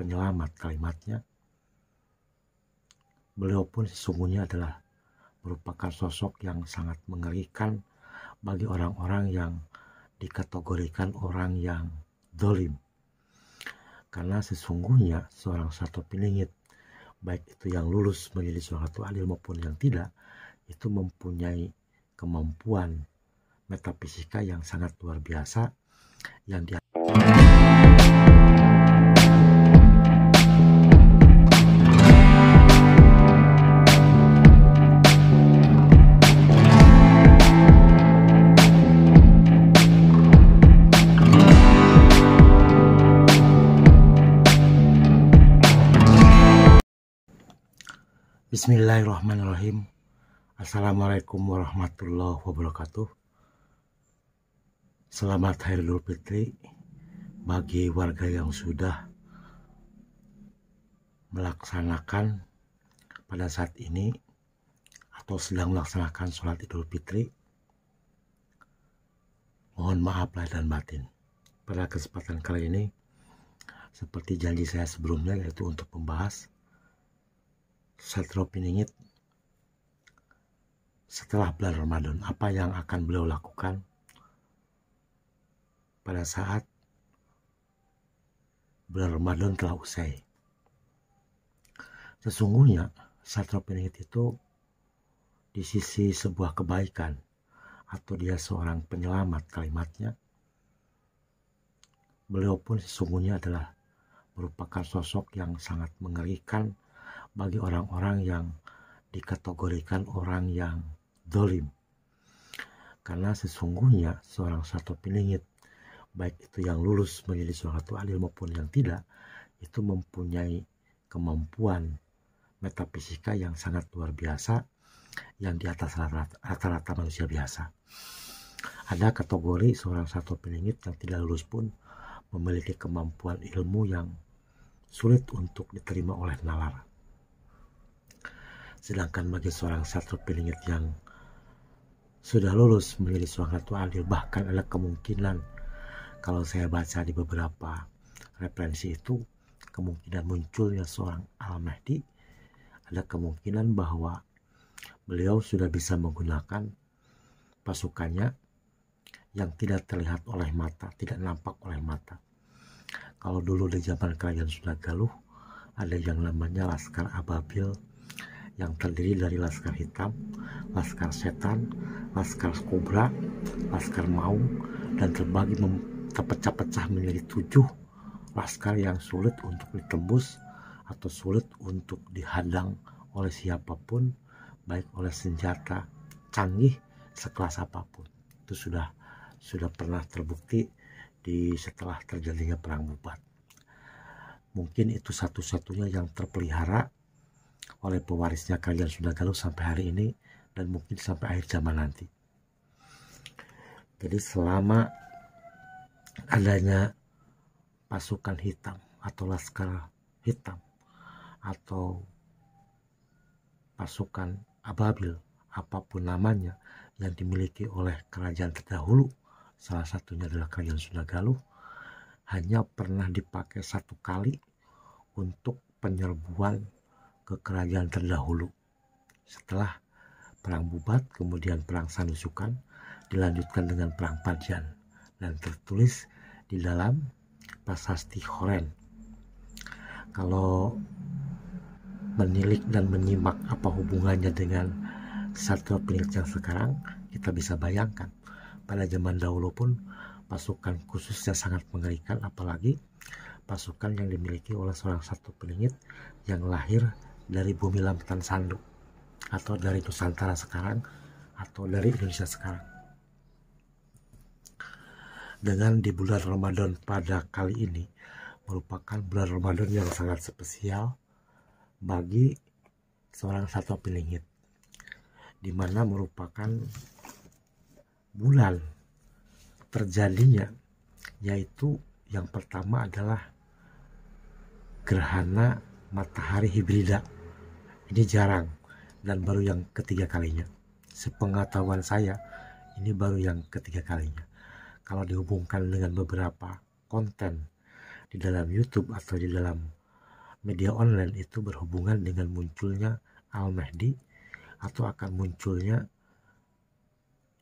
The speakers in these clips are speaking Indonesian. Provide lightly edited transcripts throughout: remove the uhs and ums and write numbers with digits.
penyelamat kalimatnya, beliau pun sesungguhnya adalah merupakan sosok yang sangat mengerikan bagi orang-orang yang dikategorikan orang yang dolim. Karena sesungguhnya seorang Sato Piningit, baik itu yang lulus menjadi seorang Ratu Adil maupun yang tidak, itu mempunyai kemampuan metafisika yang sangat luar biasa yang dia Bismillahirrahmanirrahim. Assalamualaikum warahmatullahi wabarakatuh. Selamat Hari Idul Fitri bagi warga yang sudah melaksanakan pada saat ini atau sedang melaksanakan sholat Idul Fitri. Mohon maaf lahir dan batin. Pada kesempatan kali ini, seperti janji saya sebelumnya, yaitu untuk membahas Sato Piningit setelah bulan Ramadan, apa yang akan beliau lakukan pada saat bulan Ramadan telah usai. Sesungguhnya Sato Piningit itu di sisi sebuah kebaikan atau dia seorang penyelamat kalimatnya, beliau pun sesungguhnya adalah merupakan sosok yang sangat mengerikan bagi orang-orang yang dikategorikan orang yang dolim. Karena sesungguhnya seorang Sato Piningit, baik itu yang lulus menjadi seorang Ratu Adil maupun yang tidak, itu mempunyai kemampuan metafisika yang sangat luar biasa yang di atas rata-rata manusia biasa. Ada kategori seorang Sato Piningit yang tidak lulus pun memiliki kemampuan ilmu yang sulit untuk diterima oleh nalar. Sedangkan bagi seorang Sato Piningit yang sudah lulus menjadi seorang Ratu Adil, bahkan ada kemungkinan, kalau saya baca di beberapa referensi itu, kemungkinan munculnya seorang Al-Mahdi, ada kemungkinan bahwa beliau sudah bisa menggunakan pasukannya yang tidak terlihat oleh mata, tidak nampak oleh mata. Kalau dulu di zaman Kerajaan Sunda Galuh, ada yang namanya Laskar Ababil, yang terdiri dari Laskar Hitam, Laskar Setan, Laskar Kobra, Laskar Maung, dan terbagi terpecah-pecah menjadi 7 laskar yang sulit untuk ditembus atau sulit untuk dihadang oleh siapapun, baik oleh senjata canggih sekelas apapun. Itu sudah pernah terbukti setelah terjadinya Perang Bubat. Mungkin itu satu-satunya yang terpelihara oleh pewarisnya Kerajaan Sunda Galuh sampai hari ini dan mungkin sampai akhir zaman nanti. Jadi selama adanya pasukan hitam atau laskar hitam atau pasukan Ababil, apapun namanya, yang dimiliki oleh kerajaan terdahulu, salah satunya adalah Kerajaan Sunda Galuh, hanya pernah dipakai 1 kali untuk penyerbuan ke kerajaan terdahulu. Setelah Perang Bubat, kemudian Perang Sanusukan, dilanjutkan dengan Perang Pajan, dan tertulis di dalam Prasasti Horen. Kalau menilik dan menyimak apa hubungannya dengan Sato Piningit yang sekarang, kita bisa bayangkan pada zaman dahulu pun pasukan khususnya sangat mengerikan, apalagi pasukan yang dimiliki oleh seorang Sato Piningit yang lahir dari bumi Lambetan Sandu, atau dari Nusantara sekarang, atau dari Indonesia sekarang. Dengan di bulan Ramadan pada kali ini merupakan bulan Ramadan yang sangat spesial bagi seorang Sato Piningit, di mana merupakan bulan terjadinya, yaitu yang pertama adalah gerhana matahari hibrida. Ini jarang dan baru yang ketiga kalinya. Sepengetahuan saya, ini baru yang ketiga kalinya. Kalau dihubungkan dengan beberapa konten di dalam YouTube atau di dalam media online itu berhubungan dengan munculnya Al-Mahdi atau akan munculnya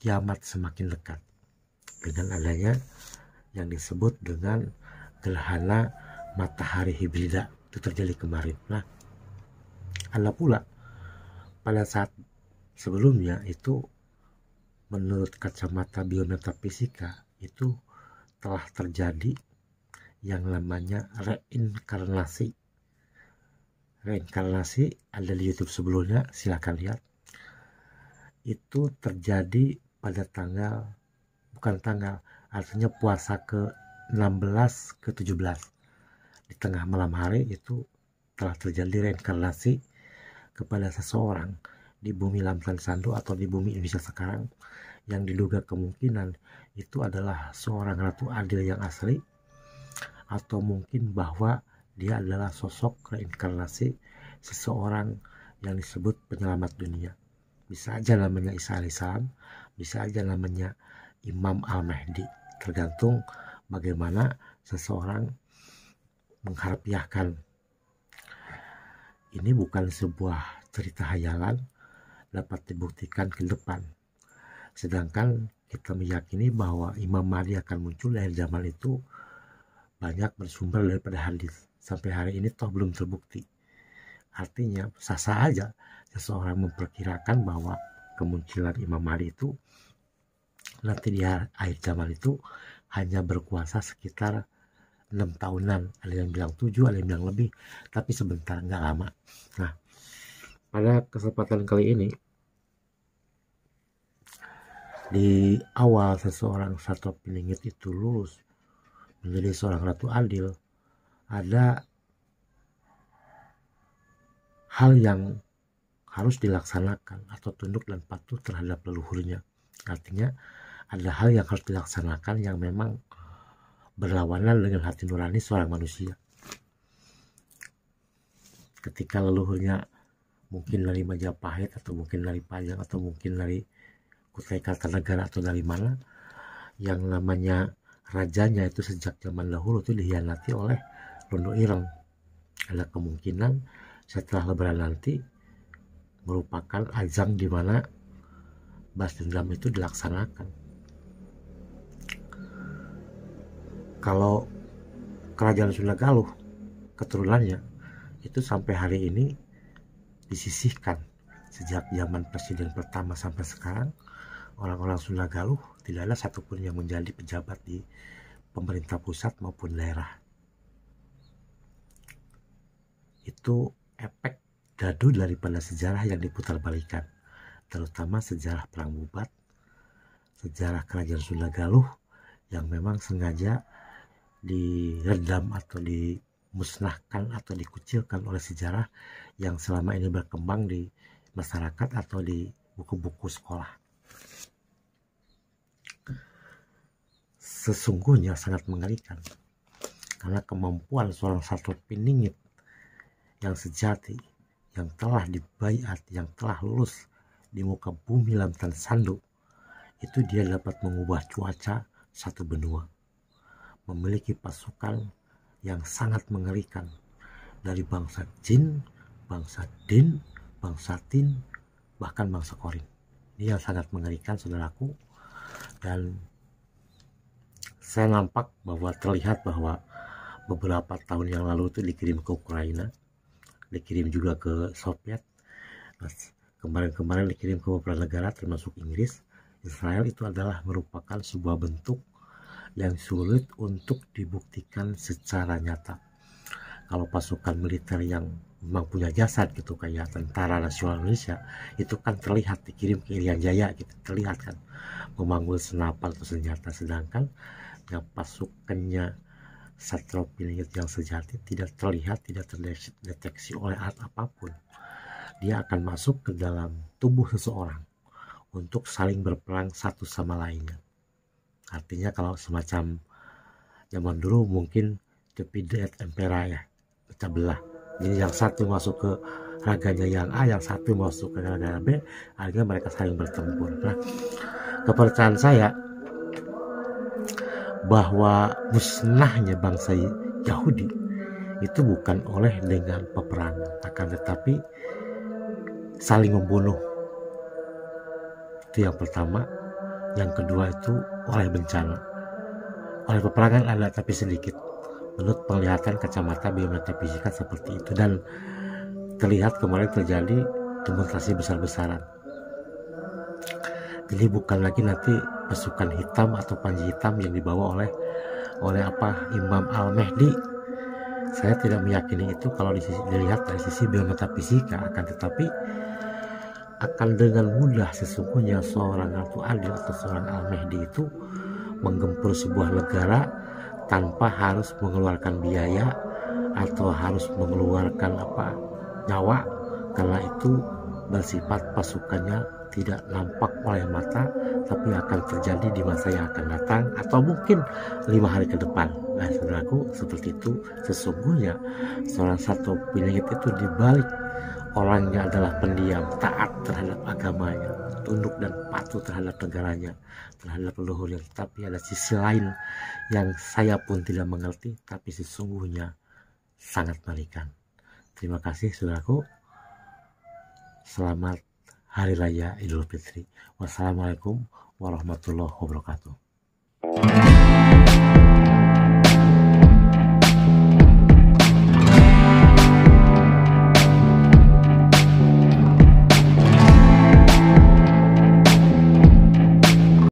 kiamat semakin dekat dengan adanya yang disebut dengan gerhana matahari hibrida itu terjadi kemarin. Nah, ada pula pada saat sebelumnya itu menurut kacamata biometafisika itu telah terjadi yang namanya reinkarnasi. Reinkarnasi ada di YouTube sebelumnya, silakan lihat. Itu terjadi pada artinya puasa ke-16 ke-17. Di tengah malam hari itu telah terjadi reinkarnasi kepada seseorang di bumi Lampan Sandu atau di bumi Indonesia sekarang, yang diduga kemungkinan itu adalah seorang Ratu Adil yang asli, atau mungkin bahwa dia adalah sosok reinkarnasi seseorang yang disebut penyelamat dunia. Bisa aja namanya Isa alaihissalam, bisa aja namanya Imam Al-Mahdi, tergantung bagaimana seseorang mengharfiahkan. Ini bukan sebuah cerita hayalan, dapat dibuktikan ke depan. Sedangkan kita meyakini bahwa Imam Mahdi akan muncul di akhir zaman itu banyak bersumber daripada hadis. Sampai hari ini toh belum terbukti. Artinya sah-sah aja seseorang memperkirakan bahwa kemunculan Imam Mahdi itu nanti di akhir zaman itu hanya berkuasa sekitar 6 tahunan. Ada yang bilang 7, ada yang bilang lebih, tapi sebentar, nggak lama. Nah, pada kesempatan kali ini, di awal seseorang Satwa Piningit itu lulus menjadi seorang Ratu Adil, ada hal yang harus dilaksanakan atau tunduk dan patuh terhadap leluhurnya. Artinya ada hal yang harus dilaksanakan yang memang berlawanan dengan hati nurani seorang manusia. Ketika leluhurnya mungkin dari Majapahit atau mungkin dari Pajang atau mungkin dari Kutai Kartanegara atau dari mana, yang namanya rajanya itu sejak zaman dahulu itu dihianati oleh Londo Ireng. Ada kemungkinan setelah Lebaran nanti merupakan ajang di mana balas dendam itu dilaksanakan. Kalau kerajaan Sunda Galuh keturunannya itu sampai hari ini disisihkan. Sejak zaman presiden pertama sampai sekarang, orang-orang Sunda Galuh tidak ada satupun yang menjadi pejabat di pemerintah pusat maupun daerah. Itu efek gaduh daripada sejarah yang diputarbalikkan, terutama sejarah Perang Bubat, sejarah kerajaan Sunda Galuh yang memang sengaja diredam atau dimusnahkan atau dikucilkan oleh sejarah yang selama ini berkembang di masyarakat atau di buku-buku sekolah. Sesungguhnya sangat mengerikan, karena kemampuan seorang Satwa Piningit yang sejati, yang telah dibaiat, yang telah lulus di muka bumi Lampan Sandu, itu dia dapat mengubah cuaca satu benua, memiliki pasukan yang sangat mengerikan dari bangsa jin, bangsa din, bangsa tin, bahkan bangsa korin. Ini yang sangat mengerikan, saudaraku. Dan saya nampak bahwa terlihat bahwa beberapa tahun yang lalu itu dikirim ke Ukraina, dikirim juga ke Soviet, kemarin-kemarin dikirim ke beberapa negara termasuk Inggris, Israel. Itu adalah merupakan sebuah bentuk yang sulit untuk dibuktikan secara nyata. Kalau pasukan militer yang memang punya jasad gitu, kayak Tentara Nasional Indonesia, itu kan terlihat dikirim ke Irian Jaya gitu, terlihat kan memanggul senapan atau senjata. Sedangkan yang pasukannya Satwa Piningit yang sejati tidak terlihat, tidak terdeteksi oleh alat apapun. Dia akan masuk ke dalam tubuh seseorang untuk saling berperang satu sama lainnya. Artinya kalau semacam zaman dulu mungkin Divide et Impera ya, pecah belah. Jadi yang satu masuk ke raganya yang A, yang satu masuk ke raga B, akhirnya mereka saling bertempur. Nah, kepercayaan saya bahwa musnahnya bangsa Yahudi itu bukan oleh dengan peperangan, akan tetapi saling membunuh. Itu yang pertama. Yang kedua itu oleh bencana. Oleh peperangan ada tapi sedikit. Menurut penglihatan kacamata biometafisika seperti itu, dan terlihat kemarin terjadi demonstrasi besar-besaran. Jadi bukan lagi nanti pasukan hitam atau panji hitam yang dibawa oleh Imam Al-Mahdi. Saya tidak meyakini itu kalau dilihat dari sisi biometafisika, akan tetapi akan dengan mudah sesungguhnya seorang Ratu Adil atau seorang Al-Mahdi itu menggempur sebuah negara tanpa harus mengeluarkan biaya atau harus mengeluarkan nyawa, karena itu bersifat pasukannya tidak nampak oleh mata, tapi akan terjadi di masa yang akan datang atau mungkin 5 hari ke depan. Nah, saudaraku, seperti itu sesungguhnya seorang satu Piningit itu dibalik orangnya adalah pendiam, taat terhadap agamanya, tunduk dan patuh terhadap negaranya, terhadap leluhurnya. Tapi ada sisi lain yang saya pun tidak mengerti, tapi sesungguhnya sangat mengerikan. Terima kasih saudaraku. Selamat Hari Raya Idul Fitri. Wassalamualaikum warahmatullahi wabarakatuh.